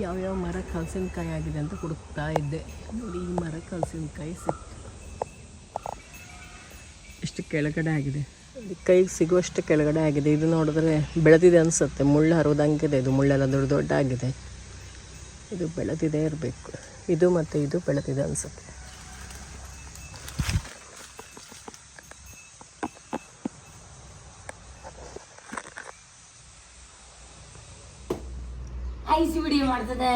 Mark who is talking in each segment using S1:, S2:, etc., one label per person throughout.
S1: ಯಾವ್ಯಾವ ಮರ ಹಲಸಿನಕಾಯಿ ಆಗಿದೆ ಅಂತ ಹುಡುಕ್ತಾ ಇದ್ದೆ. ನೋಡಿ ಈ ಮರಕ್ಕೆ ಹಲಸಿನಕಾಯಿ ಸಿಕ್ತು. ಎಷ್ಟು ಕೆಳಗಡೆ ಆಗಿದೆ, ಕೈಗೆ ಸಿಗುವಷ್ಟು ಕೆಳಗಡೆ ಆಗಿದೆ. ಇದು ನೋಡಿದ್ರೆ ಬೆಳೆದಿದೆ ಅನಿಸುತ್ತೆ, ಮುಳ್ಳು ಹರಿದಂಗಿದೆ. ಇದು ಮುಳ್ಳೆಲ್ಲ ದೊಡ್ಡ ದೊಡ್ಡ ಆಗಿದೆ. ಇದು ಬೆಳೆದಿದೆ ಇರಬೇಕು. ಇದು ಮತ್ತು ಇದು ಬೆಳೆದಿದೆ ಅನಿಸುತ್ತೆ.
S2: ಐಸಿ ವಿಡಿಯೋ ಮಾಡ್ತದೆ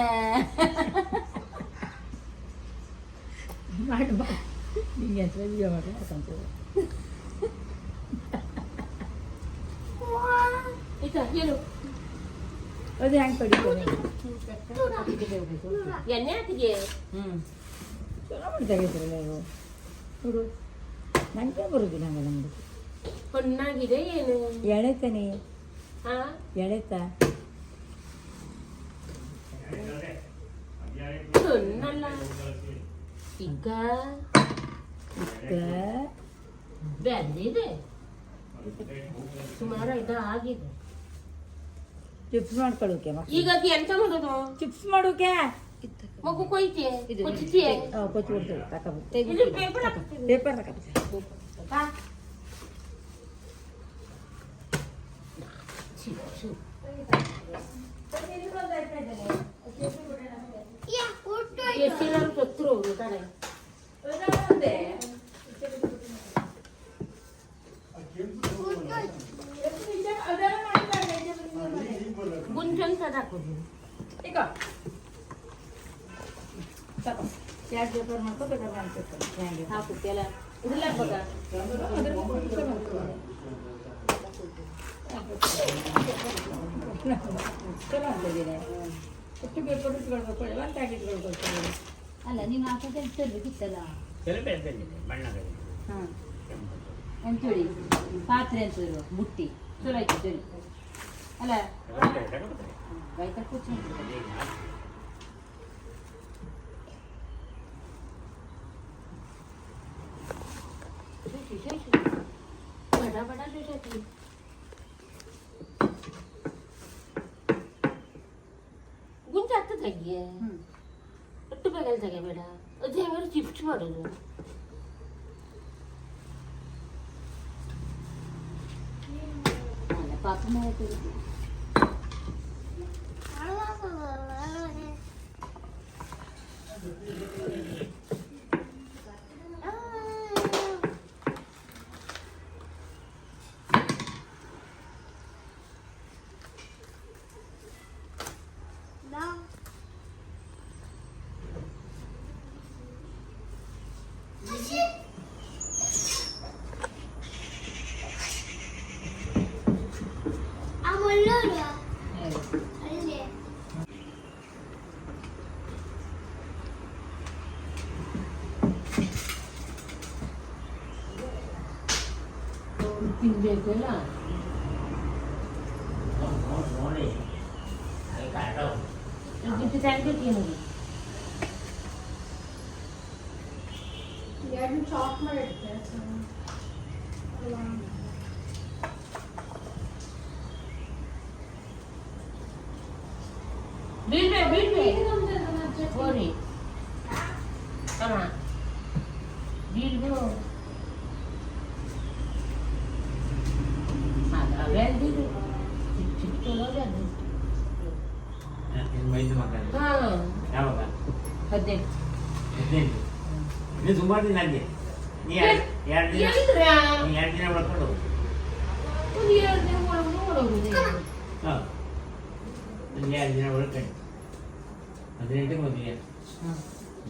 S2: ಮಾಡಿ ನಿಂಗೆ ಅಂತ ವಿಡಿಯೋ ಮಾಡಿ ಯಾಕಂತೇವೆ ಹೇಳು ಅದು ಹೆಂಗೆ ಪಡಿತೇನೆ
S1: ಎಣ್ಣೆ ಹಾಕಿದೆ.
S2: ಚಲೋ ಮಾಡ್ತಾಗಿದ್ರಲ್ಲ ನೀವು ನೋಡು, ನನಗೆ ಬರೋದಿಲ್ಲ ಹಂಗೆ ನಮ್ದು
S1: ಹೊನ್ನಾಗಿದೆ ಏನು
S2: ಎಳೆತಾನೆ
S1: ಹಾಂ
S2: ಎಳೆತಾ
S1: ಹೊನ್ನಲ್ಲ ಈಗ ಬೆಂದಿದೆ ಸುಮಾರು ಇದು ಆಗಿದೆ.
S2: ಚಿಪ್ಸ್ ಮಾಡ್ಕೊಳ್ಳೋಕೆ
S1: ಈಗ ಅದು ಎಂತ ಮಾಡೋದು?
S2: ಚಿಪ್ಸ್ ಮಾಡೋಕೆ
S1: ಮಗು ಕೊಯ್ತೆ
S2: ಕೊಚ್ಚಿ ಕೊಡ್ತೇವೆ ತಗೊಬರ್ತೀವಿ. ಪೇಪರ್ ತಗೊಬರ್ತೀವಿ.
S1: ಎಷ್ಟಿನಾರು ಸತ್ರು ಅವರು ಕಡೆ ಗುಂಜಂತ ಹಾಕೋದು.
S2: ಈಗ ಎರಡು ಪೇಪರ್ ಮಾಡ್ಕೋಬೇಕು
S1: ಹಾಕುತ್ತೆಲ್ಲ ಇದಿಲ್ಲ ಹಾಕ್ಬೇಕಾ?
S2: ಚಲೋ ಅಂತಿದ್ದೀನಿ. ಎಷ್ಟು ಪೇಪರ್ ಇಟ್ಕೊಳ್ಬೇಕು, ಒಂದು ಇಟ್ಕೊಳ್ಬೇಕು. ಅಲ್ಲ ನೀವು ಹಾಕೋದು ತರಬೇಕಿತ್ತಲ್ಲ. ಹಾಂ ಅಂತೇಳಿ ಪಾತ್ರೆ ಅಂತೇಳಿ ಬುಟ್ಟಿ ಚಲೋ ಆಯ್ತು ಸರಿ ಅಲ್ಲ ರೈತ ಕೂರ್ಚಿ
S1: ಬಡ ಬಡ ಬೇಕಾಗ್ತದೆ. ಗುಂಜ ಆಗ್ತದಾಗಿಯೇ ಒಟ್ಟು ಬೇಗಲ್ ತೆಗೆಬೇಡ. ಅದು ಹೆಂಗಾರು ಚಿಪ್ಸ್ ಮಾಡೋದು.
S2: ಪಾಪ
S1: ತಿನ್ಬೇಕಲ್ಲ
S3: ಎರಡು ಚಾಪ್ ಮಾಡಿಡ್ತೆ
S1: ಬೀಳ್ಬೇ ಬೀಳ್ಬೇ ಹೋರಿ ಅಮ್ಮ ಬೀಳ್ಬೋ ಬೆಳೆದಿದ್ದು ಚಿಕ್ಕ
S4: ಯಾವಾಗ
S1: 18
S4: ನೀನು ಸುಮಾರು ದಿನ ಅಲ್ಲಿ ನೀ ಎರಡು ದಿನ ಮಾಡ್ಕೊಂಡು ಹಾಂ ಒಂದು 2 ದಿನ ಒಳ್ಕೊಂಡು 18 ಮದುವೆ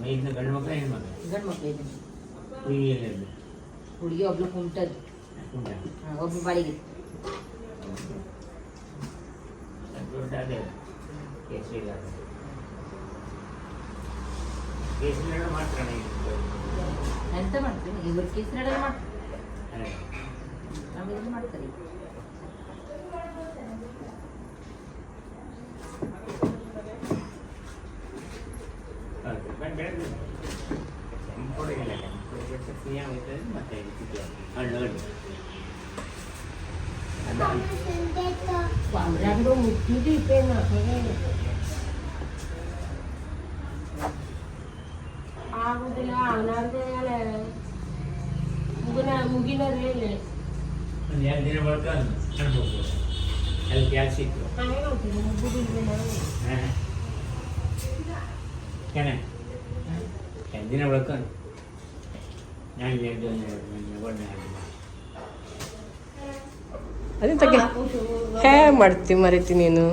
S4: ಮೈದಿನ ಗಂಡು ಮಕ್ಕಳ ಹೆಣ್ಮಕ್ಳು
S1: ಗಂಡು ಮಕ್ಕಳಿದೆ.
S4: ಹುಡುಗಿಯಲ್ಲಿ
S1: ಹುಡುಗಿ ಒಬ್ಳು ಕುಂಟದ್ದು ಒಬ್ಬ ಬಾಡಿಗೆ
S4: ದೊಡ್ಡ ಅದೇ ಕೇಸರಿ ಕೇಸರಿ ಮಾಡ್ತಾನೆ
S1: ಎಂತ ಮಾಡ್ತೀನಿ ಇವ್ರು ಕೇಸರಿ ಮಾಡ್ತಾರೆ ನಮ್ಗೆ ಮಾಡ್ತಾರೆ.
S4: ಮತ್ತೆ
S1: Quảng Nam đâu một chút đi bên nào thế này.
S4: ಒಂದು 2 ದಿನ ಬಳಿಕ ಕರ್ಕೊಂಡು ಹೋಗ್ಬೋದು ಅಲ್ಲಿ ಗ್ಯಾಸ್ ಸಿಕ್ತು ಕೆನೆ 2 ದಿನ ಬಳಿಕ ನಾನು
S1: ಅದೇ ತಗೆ ಹೇ ಮಾಡ್ತಿ ಮರಿತಿ ನೀನು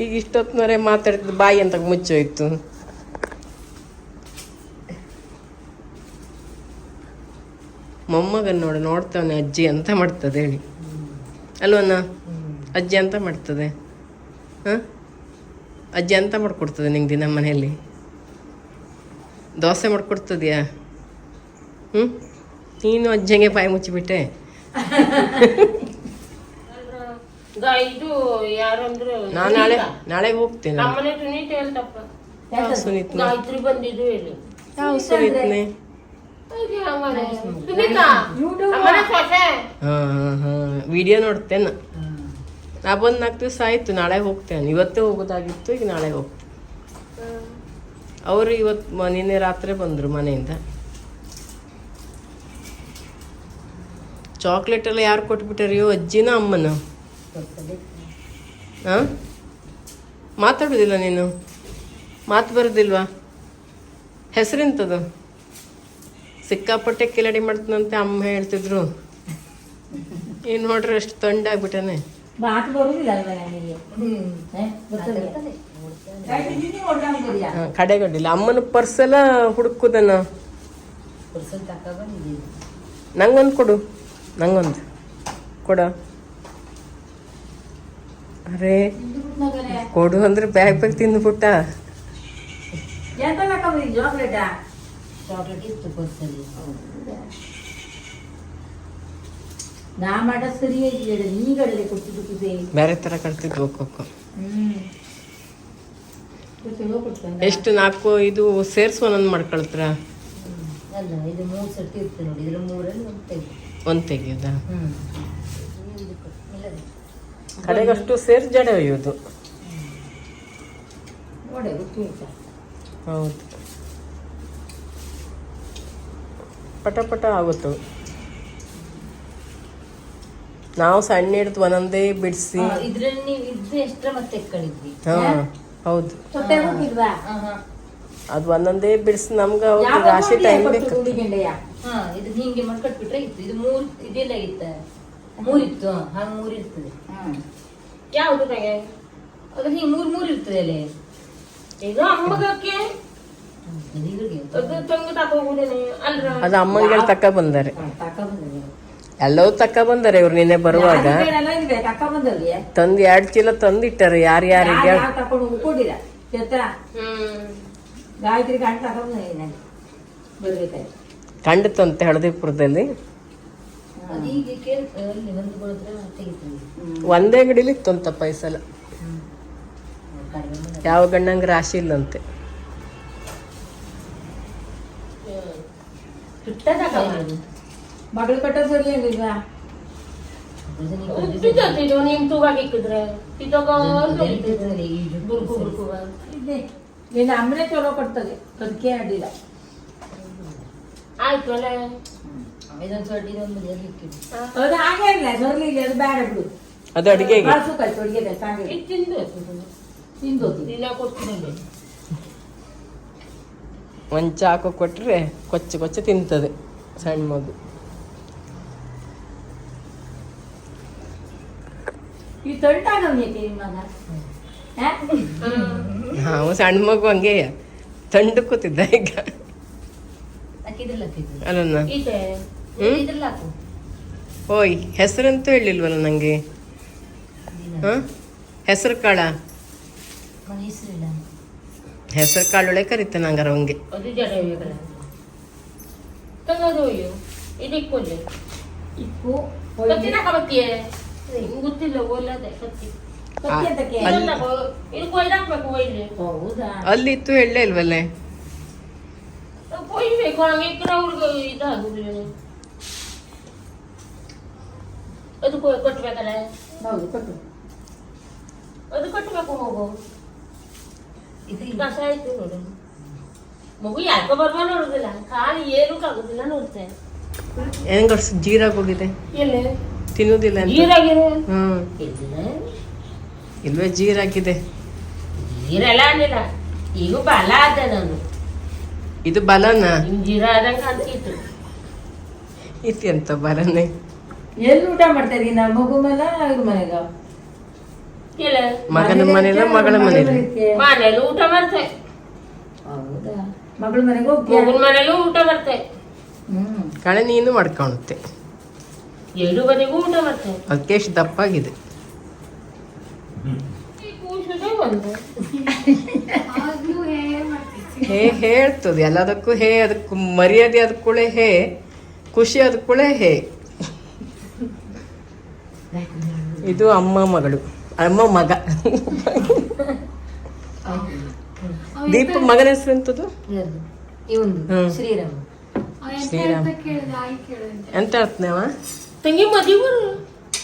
S1: ಈಗ ಇಷ್ಟೊತ್ತಿನವರೆ ಮಾತಾಡ್ತಿದ್ದು ಬಾಯಿ ಅಂತ ಮುಚ್ಚೋಯ್ತು. ಮೊಮ್ಮಗನ್ ನೋಡ್ತಾವನೆ ಅಜ್ಜಿ ಅಂತ ಮಾಡ್ತದೆ ಹೇಳಿ ಅಲ್ವನ್ನ. ಅಜ್ಜಿ ಅಂತ ಮಾಡ್ತದೆ. ಹಾಂ ಅಜ್ಜಿ ಅಂತ ಮಾಡ್ಕೊಡ್ತದೆ ನಿಂಗೆ ದಿನ ಮನೆಯಲ್ಲಿ ದೋಸೆ ಮಾಡ್ಕೊಡ್ತದ್ಯಾ? ನೀನು ಅಜ್ಜಂಗೆ ಬಾಯಿ ಮುಚ್ಚಿಬಿಟ್ಟೆ. ನಾನು ನಾಳೆ ಹೋಗ್ತೇನೆ. ಸುನೀತ್ ಯಾವ ಸುನೀತ್ನೆ? ವಿಡಿಯೋ ನೋಡ್ತೇನೆ. ನಾ ಬಂದು 4 ದಿವಸ ಆಯ್ತು. ನಾಳೆ ಹೋಗ್ತೇನೆ. ಇವತ್ತೇ ಹೋಗೋದಾಗಿತ್ತು, ಈಗ ನಾಳೆ ಹೋಗ್ತೇನೆ. ಅವರು ಇವತ್ತು ನಿನ್ನೆ ರಾತ್ರಿ ಬಂದರು ಮನೆಯಿಂದ. ಚಾಕ್ಲೇಟ್ ಎಲ್ಲ ಯಾರು ಕೊಟ್ಬಿಟ್ಟಾರಿಯೋ, ಅಜ್ಜಿನ ಅಮ್ಮನ? ಹಾಂ ಮಾತಾಡೋದಿಲ್ಲ ನೀನು? ಮಾತು ಬರೋದಿಲ್ವಾ? ಹೆಸರೆಂಥದ್ದು? ಸಿಕ್ಕಾಪಟ್ಟೆ ಕಿಲಾಡಿ ಮಾಡ್ತಾನಂತೆ ಅಮ್ಮ ಹೇಳ್ತಿದ್ರು. ಏನು ನೋಡ್ರಿ ಅಷ್ಟು ತೊಂಡಾಗ್ಬಿಟ್ಟನೆ.
S2: ಮಾತು ಬರುದಿಲ್ಲ ನನಗೆ.
S1: ಕಡೆಗಡ್ಡಿಲ್ಲ. ಅಮ್ಮನ ಪರ್ಸೆಲ್ಲ ಹುಡುಕುದನ. ನಂಗೊಂದು ಕೊಡು, ನಂಗೊಂದು ಕೊಡ. ಅರೇ ಕೊಡು ಅಂದ್ರೆ ಬ್ಯಾಗ್ ತಿಂದ್ಬಿಟ್ಟ.
S2: ಚಾಕ್ಲೇಟ್ ಇತ್ತು ಪರ್ಸಲ್ಲಿ. ನಾ ಮಾಡ ಸರಿಯಾಗಿ ನೀಗಡಲೆ ಕೊಟ್ಟಿದ್ದು
S1: ಬೇರೆ ಥರ ಕಟ್ತಿದ್ವು ಖೋಖೋ. ಎಷ್ಟು 4-5 ಸೇರ್ಸಿ ಒಂದೊಂದು ಮಾಡ್ಕೊಳ್ತಾರ?
S2: ಅಲ್ಲ, ಇದು 3 ಸರ್ತಿ ಇರ್ತದೆ ನೋಡಿ. ಇದ್ರ 3ರಲ್ಲಿ ಒಂದು
S1: ತೆಗಿಯೋದಾ? ಕಡೆಗಷ್ಟು ಸೇರ್ಸಿ ಜಡೆ ಒಯ್ಯೋದು. ಹೌದು, ಪಟ ಪಟ ಆಗುತ್ತು. ನಾವು ಸಣ್ಣ ಹಿಡಿದು ಒಂದೊಂದೇ ಬಿಡಿಸಿ.
S2: ಇದ್ರಲ್ಲಿ ಇದ್ರೆ ಎಷ್ಟರ ಮತ್ತೆ ಎಕ್ಕಳಿದ್ವಿ.
S1: ಹಾಂ ಹೌದು, ಅದು ಒಂದೊಂದೇ ಬಿಡಿಸಿ ನಮ್ಗೆ ರಾಶಿ ಟೈಮ್ ಬೇಕು.
S2: ಇದು ಹಿಂಗೆ ಮಾಡ್ಕೊಟ್ಬಿಟ್ರೆ ಇತ್ತು. ಇದು 3 ಇದೆಲ್ಲ ಇತ್ತ 3 ಇತ್ತು. ಹಾಗೆ 3 ಇರ್ತದೆ. ಯಾವುದು ಅದ್ರ ಹಿಂಗೆ 3 ಇರ್ತದೆ ಅಲ್ಲೇ. ಇದು ಅಮ್ಮಗಕ್ಕೆ
S1: ಅದು ಅಮ್ಮಂಗೆ ತಕ್ಕ ಬಂದಾರೆ. ಎಲ್ಲವೂ ತಕ್ಕ ಬಂದಾರೆ ಇವ್ರು ನಿನ್ನೆ ಬರುವಾಗ. ತಂದು 2 ಚೀಲ ತಂದಿಟ್ಟಾರೆ ಯಾರ್ಯಾರಿಗೆ. ಕಂಡಿತಂತೆ ಹಳದಿಪುರದಲ್ಲಿ. ಒಂದೇ ಗಡಿಲಿತ್ತು ಅಂತಪ್ಪ ಈ ಸಲ. ಯಾವ ಗಂಡಂಗೆ ರಾಶಿ ಇಲ್ಲಂತೆ.
S2: ಮಗಳು ಕಟ್ಟ ಸರಿ ಏನಿಲ್ವಾ? ಅಮ್ಮನೇ ಚಲೋ ಕೊಡ್ತದೆ, ಅದಕ್ಕೆ ಅಡ್ಡಿಲ್ಲ. ಆಯ್ತು ಅಲ್ಲ, ಅದು ಹಾಗೆ ಇಲ್ಲ ಸೊರ್ಲಿ, ಅದು ಬೇಡ ಬಿಡು.
S1: ಅದು ಅಡಿಗೆಗೆ ಒಂದು ಚಾಕು ಕೊಟ್ಟರೆ ಕೊಚ್ಚೆ ಕೊಚ್ಚೆ ತಿಂತದೆ ಸಣ್ಣ ಮಗು. ನಾವು ಸಣ್ಣ ಮಗು ಹಂಗೆ ತಂಡು ಕೂತಿದ್ದ ಈಗ ಅಲ್ಲ. ಓಯ್ ಹೆಸರಂತೂ ಹೇಳಿಲ್ವಲ್ಲ ನಂಗೆ. ಹೆಸರು ಕಾಳ, ಹೆಸರು ಕಾಳುಳೆ ಕರೀತೆ ನಂಗಾರ ಅವಂಗೆ. ಅಲ್ಲಿ ಇತ್ತು ಹೇಳಲೇ ಇಲ್ವಲ್ಲೇ.
S2: ಅದು ಕೊಟ್ಬೇಕಲ್ಲ. ಹೌದು ಕೊಟ್ಟು ಅದು ಕಟ್ಟಬೇಕು. ಹೋಗು ಇದು ಕಸ ಆಯ್ತು ನೋಡು. ಮಗು ಯಾಕೋ ಬರ್ಬ ನೋಡುದಿಲ್ಲ ಖಾಲಿ ಏನೂ ಆಗುದಿಲ್ಲ ನೋಡ್ತೆ
S1: ಹೆಂಗ ಜೀರಾಗಿ ಹೋಗಿದೆ
S2: ಎಲ್ಲಿ
S1: ತಿನ್ನುವುದಿಲ್ಲ ಅಂತ
S2: ಜೀರಾಗಿರು
S1: ಹ್ಮ್
S2: ಇಲ್ಲ
S1: ಇಲ್ವೇ ಜೀರಾಗಿದೆ
S2: ಜೀರೆಲ್ಲ ಆಗಿಲ್ಲ ಈಗ ಬಲ ಆದ ನಾನು
S1: ಇದು ಬಲನ
S2: ಹಿಂಗ್ ಜೀರ ಆದಂಗ ಕಾಣ್ತಿತ್ತು
S1: ಇತಿ ಅಂತ ಬಲನೆ
S5: ಎಲ್ಲಿ ಊಟ ಮಾಡ್ತಾರೆ ನಾ ಮಗು ಮೇಲೆ ಇವ್ರ ಮನೆಗ
S2: ಇಲ್ಲ
S1: ಮಗನ ಮನೇಲ ಮಗಳ ಮನೇಲಿ
S2: ಮನೇಲಿ ಊಟ ಮಾಡ್ತೆ
S5: ಹೌದಾ ಮಗಳ ಮನೆಗೆ ಹೋಗ್ತೀಯ
S2: ಮಗನ ಮನೇಲೂ ಊಟ ಮಾಡ್ತೆ
S1: ಕಳೆ ನೀನು ಮಾಡ್ಕೊಳುತ್ತೆ
S2: ಎರಡು ಬದಿಗೂ ಊಟ ಮಾಡ್ತೆ
S1: ಅದಕ್ಕೆ ಎಷ್ಟು ದಪ್ಪಾಗಿದೆ
S2: ಕೂಸುದೇ ಒಂದು
S3: ಆಗ್ಲೂ ಹೇಗೆ ಮಾಡ್ತಿದ್ವಿ.
S1: ಹೇ ಹೇಳ್ತದೆ ಎಲ್ಲದಕ್ಕೂ ಹೇ ಅದಕ್ಕೂ ಮರ್ಯಾದೆ ಅದಕ್ಕೂಳೆ ಹೇ ಖುಷಿ ಅದಕ್ಕೂಳೆ ಹೇ ಇದು ಅಮ್ಮ ಮಗಳು ಅಮ್ಮ ಮಗ ದೀಪ ಮಗನ ಹೆಸರು ಎಂತದ್ದು
S5: ಇವನು
S1: ಹ್ಮ್.
S5: ಶ್ರೀರಾಮ
S3: ಅವ ಎಂತ
S1: ಶ್ರೀರಾಮ್.
S3: ಅಂತ ಕೇಳಿದ ಆಯ್ ಕೇಳಿದಂತೆ
S1: ಎಂತ ಹೇಳ್ತೇವ
S2: ತಂಗಿ ಮದಿ ಬರು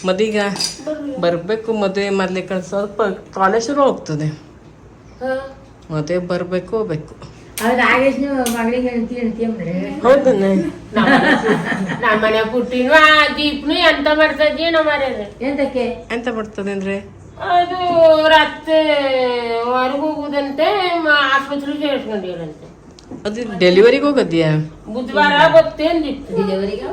S1: ಮದೀಗ ಬರ್ಬೇಕು ಮದುವೆ ಮಾಡ್ಲಿಕ್ಕೆ ಸ್ವಲ್ಪ ಕಾಲೇಜ್ ಶುರು ಹೋಗ್ತದೆ ಮದುವೆ ಬರ್ಬೇಕು ಹೋಗ್ಬೇಕು
S5: ಅದು ನಾಗೇಶ್ನ ಮಗಳಿಗೆ ಹೆಂಡತಿ ಅಂದ್ರೆ
S1: ಹೌದನ್ನ
S2: ನಮ್ಮ ಮನೆ ಪುಟ್ಟಿನೂ ಆ ದೀಪ್ನು ಎಂತ ಮಾಡ್ತದ್ದಿ ನಮ್ಮ ಮರ್ಯಾದೆ
S5: ಎಂತಕ್ಕೆ
S1: ಎಂತ ಮಾಡ್ತದೆ ಅಂದ್ರೆ
S2: ಅದು ರಾತ್ರಿ ಹೊರಗೆ ಹೋಗುದಂತೆ ಆಸ್ಪತ್ರೆಗೆ ಸೇರಿಸ್ಕೊಂಡಿರಂತೆ
S1: ಅದು ಡೆಲಿವರಿಗೆ ಹೋಗದ್ಯಾ
S2: ಬುಧವಾರ ಗೊತ್ತೇಂದಿತ್ತು
S5: ಡೆಲಿವರಿಗೆ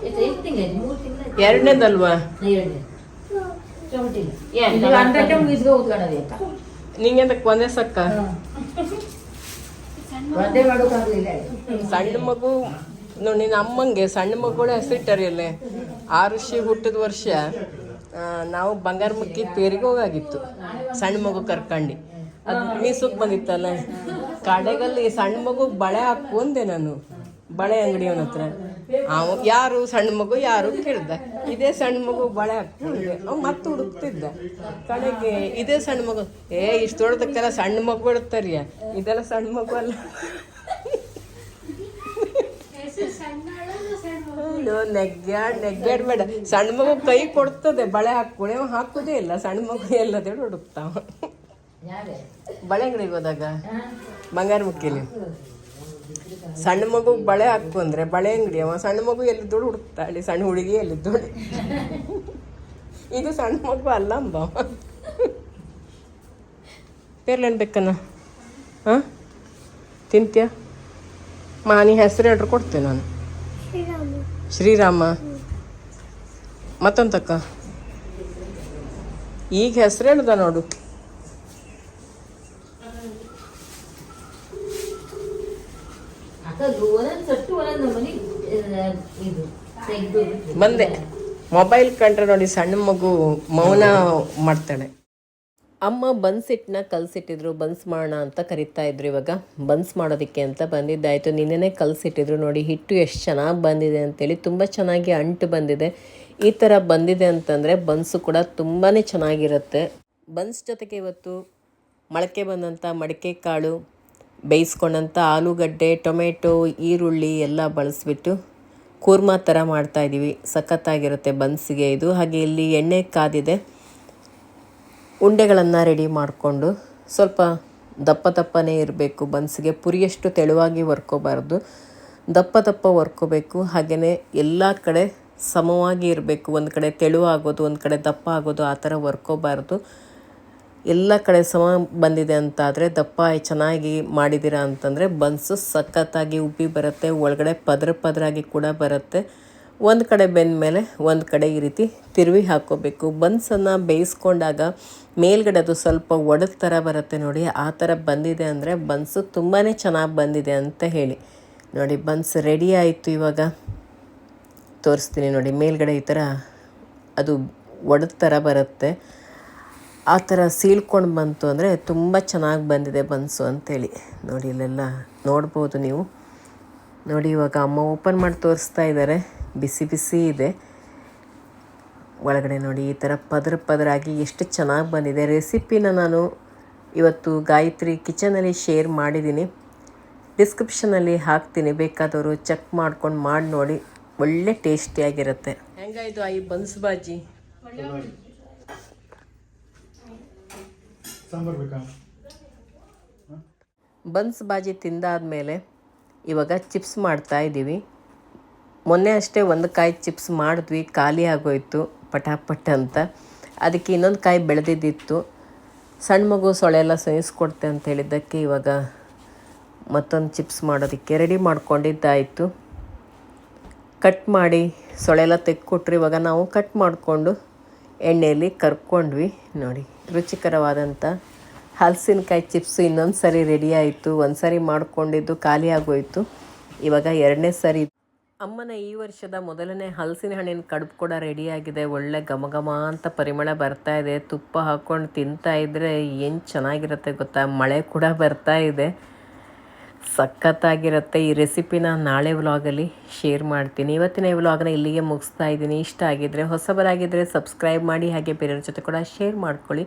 S5: ಎಷ್ಟು ತಿಂಗಳು 3 ತಿಂಗಳು
S1: ಎರಡನೇದಲ್ವಾ
S5: ಇದು ಅಂದಕ್ಕೆ ಮುಗಿಸ್ಕೊ ಕೂತ್ಕೊಳ್ಳೋದಕ್ಕ
S1: ನಿಂಗೆಂತಕ್ ಒಂದೇ ಸಕ್ಕ
S5: ಒಂದೇ ಮಾಡೋಕ್ಕಾಗಲಿಲ್ಲ
S1: ಸಣ್ಣ ಮಗು ನೋಡಿ ನಿನ್ನ ಅಮ್ಮಂಗೆ ಸಣ್ಣ ಮಗುಗಳ ಹೆಸರಿಟ್ಟರಿಯಲ್ಲೇ ಆರುಷಿ ಹುಟ್ಟಿದ ವರ್ಷ ನಾವು ಬಂಗಾರ ಮುಕ್ಕಿ ಪೇರಿಗೆ ಹೋಗಾಗಿತ್ತು ಸಣ್ಣ ಮಗು ಕರ್ಕಂಡು ಅದು ಮೀಸಕ್ ಬಂದಿತ್ತಲ್ಲ ಕಡೆಗಲ್ಲಿ ಸಣ್ಣ ಮಗು ಬಳೆ ಹಾಕು ಅಂದೆ ನಾನು ಬಳೆ ಅಂಗಡಿಯವನ ಹತ್ರ ಅವ ಯಾರು ಸಣ್ಣ ಮಗು ಯಾರು ಕೇಳ್ದ ಇದೇ ಸಣ್ಣ ಮಗು ಬಳೆ ಹಾಕ್ಕೊಂಡೆ ಅವ್ ಮತ್ತೆ ಹುಡುಕ್ತಿದ್ದ ಕಡೆಗೆ ಇದೇ ಸಣ್ಣ ಮಗು ಇಷ್ಟು ದೊಡ್ಡದಕ್ಕೆಲ್ಲ ಸಣ್ಣ ಮಗು ಇಡ್ತಾರಿಯ ಇದೆಲ್ಲ ಸಣ್ಣ ಮಗು ಅಲ್ಲ ನೆಗ್ಗಾಡ್ಬೇಡ ಸಣ್ಣ ಮಗು ಕೈ ಕೊಡ್ತದೆ ಬಳೆ ಹಾಕೊಳ್ಳಿ ಅವ ಹಾಕುದೇ ಇಲ್ಲ ಸಣ್ಣ ಮಗು ಎಲ್ಲದೇ ಹುಡುಕ್ತಾವ ಬಳೆ ಅಂಗಡಿಗೆ ಹೋದಾಗ ಬಂಗಾರ ಮುಕ್ಕಿಲಿ ಸಣ್ಣ ಮಗು ಬಳೆ ಹಾಕು ಅಂದ್ರೆ ಬಳೆ ಅಂಗಡಿ ಅವ ಸಣ್ಣ ಮಗು ಎಲ್ಲಿದ್ದೋಳು ಹುಡುಕ್ತಾಳೆ ಸಣ್ಣ ಹುಡುಗಿ ಎಲ್ಲಿದ್ದೋಳು ಇದು ಸಣ್ಣ ಮಗು ಅಲ್ಲ ಅಂಬ ಪೇರ್ಲೇನು ಬೇಕನ್ನ ಹಾಂ ತಿಂತ್ಯ ಮಾನಿ ಹೆಸರು ಹೇಳ್ರು ಕೊಡ್ತೇನೆ ನಾನು ಶ್ರೀರಾಮ ಮತ್ತೊಂತಕ್ಕ ಈಗ ಹೆಸರು ಹೇಳ್ದ ನೋಡು ಬಂದೆ ಮೊಬೈಲ್ ಕಂಡ್ರೆ ನೋಡಿ ಸಣ್ಣ ಮಗು ಮೌನ ಮಾಡ್ತಾಳೆ ಅಮ್ಮ ಬನ್ಸಿಟ್ಟನ್ನ ಕಲಸಿಟ್ಟಿದ್ರು ಬನ್ಸ್ ಮಾಡೋಣ ಅಂತ ಕರಿತಾ ಇದ್ರು ಇವಾಗ ಬನ್ಸ್ ಮಾಡೋದಕ್ಕೆ ಅಂತ ಬಂದಿದ್ದಾಯಿತು ನಿನ್ನೆನೇ ಕಲಸಿಟ್ಟಿದ್ರು ನೋಡಿ ಹಿಟ್ಟು ಎಷ್ಟು ಚೆನ್ನಾಗಿ ಬಂದಿದೆ ಅಂತೇಳಿ ತುಂಬ ಚೆನ್ನಾಗಿ ಅಂಟು ಬಂದಿದೆ ಈ ಥರ ಬಂದಿದೆ ಅಂತಂದರೆ ಬನ್ಸು ಕೂಡ ತುಂಬಾ ಚೆನ್ನಾಗಿರುತ್ತೆ ಬನ್ಸ್ ಜೊತೆಗೆ ಇವತ್ತು ಮೊಳಕೆ ಬಂದಂಥ ಮಡಿಕೆ ಕಾಳು ಬೇಯಿಸ್ಕೊಂಡಂಥ ಆಲೂಗಡ್ಡೆ ಟೊಮೆಟೊ ಈರುಳ್ಳಿ ಎಲ್ಲ ಬಳಸಿಬಿಟ್ಟು ಕೂರ್ಮಾ ಥರ ಮಾಡ್ತಾಯಿದ್ದೀವಿ ಸಖತ್ತಾಗಿರುತ್ತೆ ಬನ್ಸಿಗೆ ಇದು ಹಾಗೆ ಇಲ್ಲಿ ಎಣ್ಣೆ ಕಾದಿದೆ ಉಂಡೆಗಳನ್ನು ರೆಡಿ ಮಾಡಿಕೊಂಡು ಸ್ವಲ್ಪ ದಪ್ಪ ದಪ್ಪನೇ ಇರಬೇಕು ಬನ್ಸಿಗೆ ಪುರಿಯಷ್ಟು ತೆಳುವಾಗಿ ವರ್ಕೋಬಾರ್ದು ದಪ್ಪ ದಪ್ಪ ವರ್ಕೋಬೇಕು ಹಾಗೆಯೇ ಎಲ್ಲ ಕಡೆ ಸಮವಾಗಿ ಇರಬೇಕು ಒಂದು ಕಡೆ ತೆಳುವಾಗೋದು ಒಂದು ಕಡೆ ದಪ್ಪ ಆಗೋದು ಆ ಥರ ವರ್ಕೋಬಾರ್ದು ಎಲ್ಲ ಕಡೆ ಸಮ ಬಂದಿದೆ ಅಂತಾದರೆ ದಪ್ಪ ಚೆನ್ನಾಗಿ ಮಾಡಿದ್ದೀರಾ ಅಂತಂದರೆ ಬನ್ಸು ಸಖತ್ತಾಗಿ ಉಬ್ಬಿ ಬರುತ್ತೆ ಒಳಗಡೆ ಪದರಾಗಿ ಕೂಡ ಬರುತ್ತೆ ಒಂದು ಕಡೆ ಬೆಂದ ಮೇಲೆ ಒಂದು ಕಡೆ ಈ ರೀತಿ ತಿರುವಿ ಹಾಕ್ಕೋಬೇಕು ಬನ್ಸನ್ನು ಬೇಯಿಸ್ಕೊಂಡಾಗ ಮೇಲ್ಗಡೆ ಅದು ಸ್ವಲ್ಪ ಒಡೆದ ಥರ ಬರುತ್ತೆ ನೋಡಿ ಆ ಥರ ಬಂದಿದೆ ಅಂದರೆ ಬನ್ಸು ತುಂಬಾ ಚೆನ್ನಾಗಿ ಬಂದಿದೆ ಅಂತ ಹೇಳಿ ನೋಡಿ ಬನ್ಸ್ ರೆಡಿ ಆಯಿತು ಇವಾಗ ತೋರಿಸ್ತೀನಿ ನೋಡಿ ಮೇಲ್ಗಡೆ ಈ ಥರ ಅದು ಒಡೆದ ಥರ ಬರುತ್ತೆ ಆ ಥರ ಸೀಳ್ಕೊಂಡು ಬಂತು ಅಂದರೆ ತುಂಬ ಚೆನ್ನಾಗಿ ಬಂದಿದೆ ಬನ್ಸು ಅಂಥೇಳಿ ನೋಡಿ ಇಲ್ಲೆಲ್ಲ ನೋಡ್ಬೋದು ನೀವು ನೋಡಿ ಇವಾಗ ಅಮ್ಮ ಓಪನ್ ಮಾಡಿ ತೋರಿಸ್ತಾ ಇದ್ದಾರೆ ಬಿಸಿ ಬಿಸಿ ಇದೆ ಒಳಗಡೆ ನೋಡಿ ಈ ಥರ ಪದರಾಗಿ ಎಷ್ಟು ಚೆನ್ನಾಗಿ ಬಂದಿದೆ ರೆಸಿಪಿನ ನಾನು ಇವತ್ತು ಗಾಯತ್ರಿ ಕಿಚನಲ್ಲಿ ಶೇರ್ ಮಾಡಿದ್ದೀನಿ ಡಿಸ್ಕ್ರಿಪ್ಷನಲ್ಲಿ ಹಾಕ್ತೀನಿ ಬೇಕಾದವರು ಚೆಕ್ ಮಾಡ್ಕೊಂಡು ಮಾಡಿ ನೋಡಿ ಒಳ್ಳೆ ಟೇಸ್ಟಿಯಾಗಿರುತ್ತೆ ಹೆಂಗಾಯಿತು ಈ ಬನ್ಸ್ ಬಾಜಿ
S6: ಸಾಂಬಾರ್ ಬೇಕಾ
S1: ಬನ್ಸ್ ಬಾಜಿ ತಿಂದಾದಮೇಲೆ ಇವಾಗ ಚಿಪ್ಸ್ ಮಾಡ್ತಾಯಿದ್ದೀವಿ. ಮೊನ್ನೆ ಅಷ್ಟೇ ಒಂದು ಕಾಯಿ ಚಿಪ್ಸ್ ಮಾಡಿದ್ವಿ, ಖಾಲಿ ಆಗೋಯ್ತು ಪಟಾಪಟ್ ಅಂತ. ಅದಕ್ಕೆ ಇನ್ನೊಂದು ಕಾಯಿ ಬೆಳೆದಿದ್ದಿತ್ತು. ಸಣ್ಣ ಮಗು ಸೊಳ್ಳೆ ಎಲ್ಲ ಸೇರಿಸ್ಕೊಡ್ತೆ ಅಂತ ಹೇಳಿದ್ದಕ್ಕೆ ಇವಾಗ ಮತ್ತೊಂದು ಚಿಪ್ಸ್ ಮಾಡೋದಕ್ಕೆ ರೆಡಿ ಮಾಡ್ಕೊಂಡಿದ್ದಾಯಿತು. ಕಟ್ ಮಾಡಿ ಸೊಳ್ಳೆ ಎಲ್ಲ ತೆಕ್ಕೊಟ್ರು. ಇವಾಗ ನಾವು ಕಟ್ ಮಾಡಿಕೊಂಡು ಎಣ್ಣೆಯಲ್ಲಿ ಕರ್ಕೊಂಡ್ವಿ. ನೋಡಿ, ರುಚಿಕರವಾದಂಥ ಹಲಸಿನಕಾಯಿ ಚಿಪ್ಸು ಇನ್ನೊಂದು ಸರಿ ರೆಡಿ ಆಯಿತು. ಒಂದು ಸರಿ ಮಾಡ್ಕೊಂಡಿದ್ದು ಖಾಲಿ ಆಗೋಯಿತು. ಇವಾಗ 2ನೇ ಸರಿ. ಅಮ್ಮನ ಈ ವರ್ಷದ ಮೊದಲನೇ ಹಲಸಿನ ಹಣ್ಣಿನ ಕಡುಬು ಕೂಡ ರೆಡಿಯಾಗಿದೆ. ಒಳ್ಳೆ ಘಮ ಘಮ ಅಂತ ಪರಿಮಳ ಬರ್ತಾ ಇದೆ. ತುಪ್ಪ ಹಾಕ್ಕೊಂಡು ತಿಂತಾಯಿದ್ರೆ ಏನು ಚೆನ್ನಾಗಿರುತ್ತೆ ಗೊತ್ತಾ. ಮಳೆ ಕೂಡ ಬರ್ತಾ ಇದೆ, ಸಖತ್ತಾಗಿರುತ್ತೆ. ಈ ರೆಸಿಪಿನ ನಾಳೆ ವ್ಲಾಗಲ್ಲಿ ಶೇರ್ ಮಾಡ್ತೀನಿ. ಇವತ್ತಿನ ಈ ವ್ಲಾಗ್ನ ಇಲ್ಲಿಗೆ ಮುಗಿಸ್ತಾ ಇದ್ದೀನಿ. ಇಷ್ಟ ಆಗಿದ್ದರೆ, ಹೊಸಬರಾಗಿದ್ದರೆ ಸಬ್ಸ್ಕ್ರೈಬ್ ಮಾಡಿ, ಹಾಗೆ ಬೇರೆಯವ್ರ ಜೊತೆ ಕೂಡ ಶೇರ್ ಮಾಡ್ಕೊಳ್ಳಿ.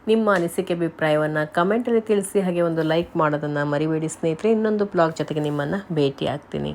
S1: ನಿಮ್ಮ ಅನಿಸಿಕೆ ಅಭಿಪ್ರಾಯವನ್ನು ಕಮೆಂಟಲ್ಲಿ ತಿಳಿಸಿ, ಹಾಗೆ ಒಂದು ಲೈಕ್ ಮಾಡೋದನ್ನು ಮರಿಬೇಡಿ ಸ್ನೇಹಿತರೆ. ಇನ್ನೊಂದು ಬ್ಲಾಗ್ ಜೊತೆಗೆ ನಿಮ್ಮನ್ನು ಭೇಟಿ ಆಗ್ತೀನಿ.